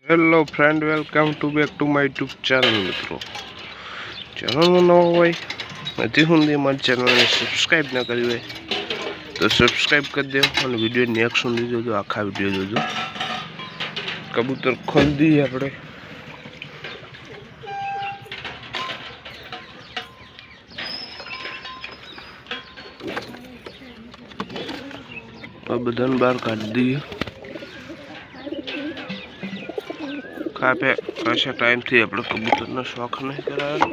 Hello friend, welcome to back to my YouTube channel. મિત્રો, ચેનલમાં નવો હોય હજી સુધી મારી ચેનલને સબસ્ક્રાઈબ ના કરી હોય તો સબસ્ક્રાઈબ કરી દો અને વિડીયો નેક્સ્ટ સુધી જોજો, આખા વિડીયો જોજો. કબૂતર ખોલી દઈએ આપણે. આ બધાને બહાર કાઢી દઈએ. કાપે કશા ટાઈમથી આપણે કબૂતરનો શોખ નહીં કરાવે.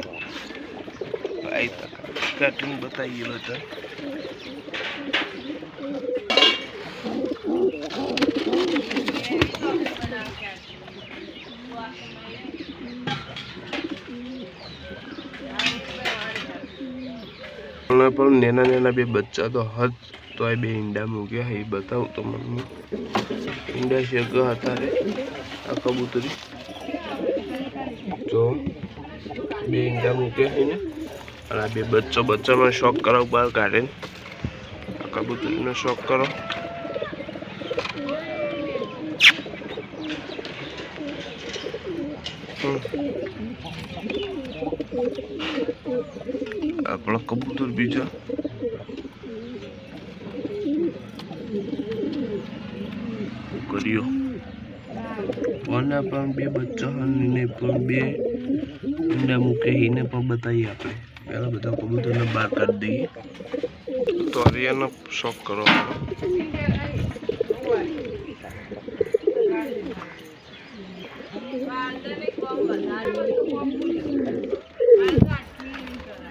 કાઢીને બતાવીએ બધા. પણ નેના નેના બે બચ્ચા તો હદ તો બે ઈંડા મૂક્યા એ બતાવું તો મને. ઈંડા શેકા હતા રે આ કબૂતરી જો બે ઈંડા મૂક્યા છે ને. અને આ બે બચ્ચામાં શોખ કરો બહાર કાઢીને આ કબૂતરીનો શોખ કરો. આપણા કબૂતર બીજા કર્યો કોને પણ બે બચ્ચા ને પણ બે ઈંડા મૂકે એને પણ બતાવીએ આપણે. પહેલા બધા કબૂતરને બહાર કાઢી દઈએ તો હરિયાનો શોખ કરો.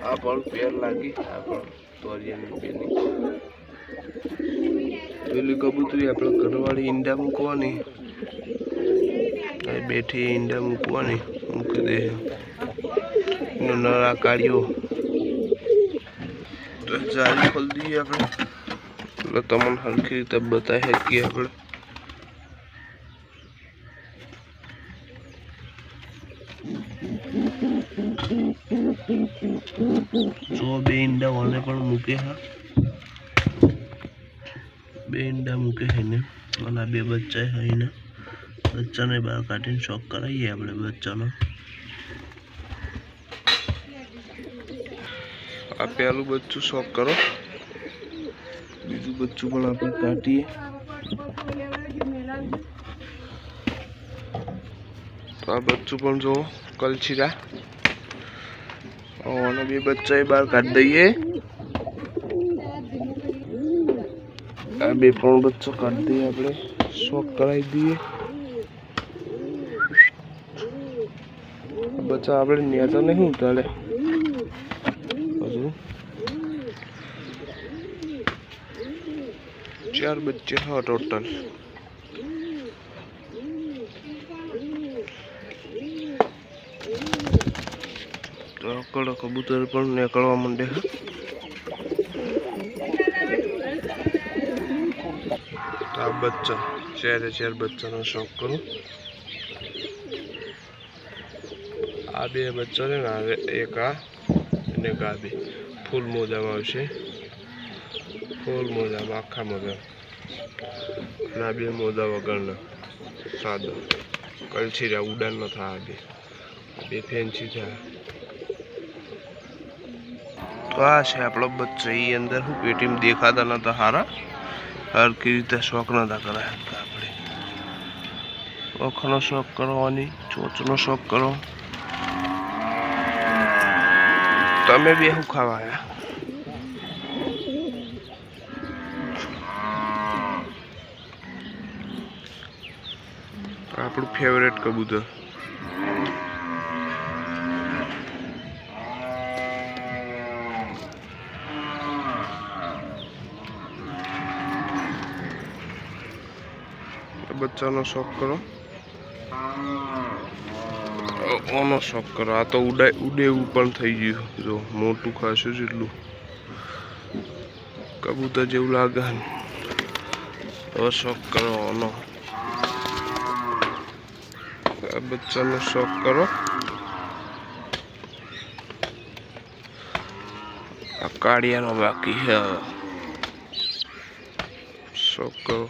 આ પણ પેર લાગી આ પણ તોરિયાની પેરની પેલી કબૂતરી આપણે ઘરવાળી ઈંડા મૂકવાની બેઠી ઈંડા મૂકવાની મૂકી દે એનો નરા કાઢ્યો તો જાળી ખોલી દઈએ આપણે. એટલે તમને સરખી રીતે બતાવી શકીએ આપણે. જો બે ઈંડા ઓને પણ મૂકે હા, બે ઈંડા મૂકે છે ને. અને આ બે બચ્ચા છે એને બચ્ચાને બહાર કાઢીને શોખ કરાવીએ આપણે બચ્ચાનો. આ પહેલું બચ્ચું શોખ કરો, બીજું બચ્ચું પણ આપણે કાઢીએ. તો આ બચ્ચું પણ જો કલછીરા અને બે બચ્ચા બહાર કાઢી દઈએ. આ બે પણ બચ્ચો કાઢી દઈએ આપણે, શોખ કરાવી દઈએ. બચ્ચા આપણે નેતા નહીં ઉતારે હજુ. 4 બચ્ચે હા ટોટલ. તો કબૂતર પણ નીકળવા માંડે. આ બચ્ચા 4 બચ્ચાનો શોખ કરું. આ બે બચ્ચા છે ને, એક આ અને એક આ બે ફૂલ મોજામાં આવશે. ફૂલ મોજામાં આખા મોજા અને આ બે મોજા વગરના સાદા કલછીરા ઉડાન ન થાય. બે ફેન્સી થાય. તો આ છે આપણો બચ્ચો. એ અંદર શું પેટીમાં દેખાતા નતા હારા, હરખી રીતે શોખ નતા કરાય. આપણે ઓખનો શોખ કરવાની, ચોચનો શોખ કરો. તમે બે શું ખાવા આવ્યા? આપણું ફેવરેટ કબૂતર. બચ્ચાનો શોખ કરો, ઓનો શોખ કરો. આ તો ઉડે એવું પણ થઈ ગયું. જો મોટું ખાસું જેટલું કબૂતર જેવું લાગે. હવે શોખ કરો ઓનો. આ બચ્ચાનો શોખ કરો. આ કાળિયાનો બાકી છે. શોખ કરો.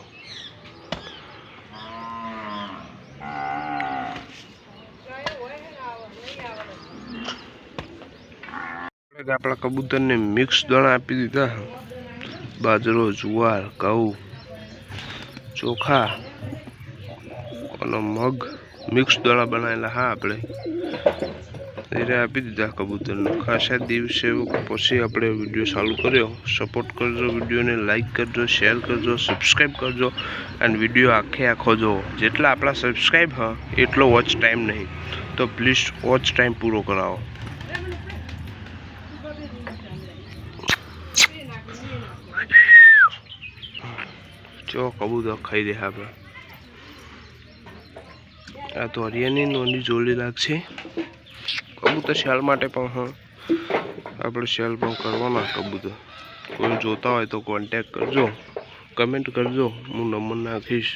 આપણા કબૂતરને મિક્સ દાણા આપી દીધા. બાજરો, જુવાર, ઘઉં, ચોખા અને મગ મિક્સ દાણા બનાવેલા હા આપણે એને આપી દીધા કબૂતરને. ખાસા દિવસે પછી આપણે વિડીયો ચાલુ કર્યો. સપોર્ટ કરજો, વિડીયોને લાઈક કરજો, શેર કરજો, સબસ્ક્રાઈબ કરજો અને વિડીયો આખો જો. જેટલા આપણા સબસ્ક્રાઈબ હા એટલો વોચ ટાઈમ નહીં, તો પ્લીઝ વોચ ટાઈમ પૂરો કરાવો. જો કબૂતર ખાઈ દે આપણે. આ તો હરિયાની નોની જોડી લાગશે. કબૂતર શિયાળ માટે પણ હા આપણે સેલ પણ કરવાના. કબૂતર કોઈ જોતા હોય તો કોન્ટેક કરજો, કમેન્ટ કરજો, હું નંબર નાખીશ.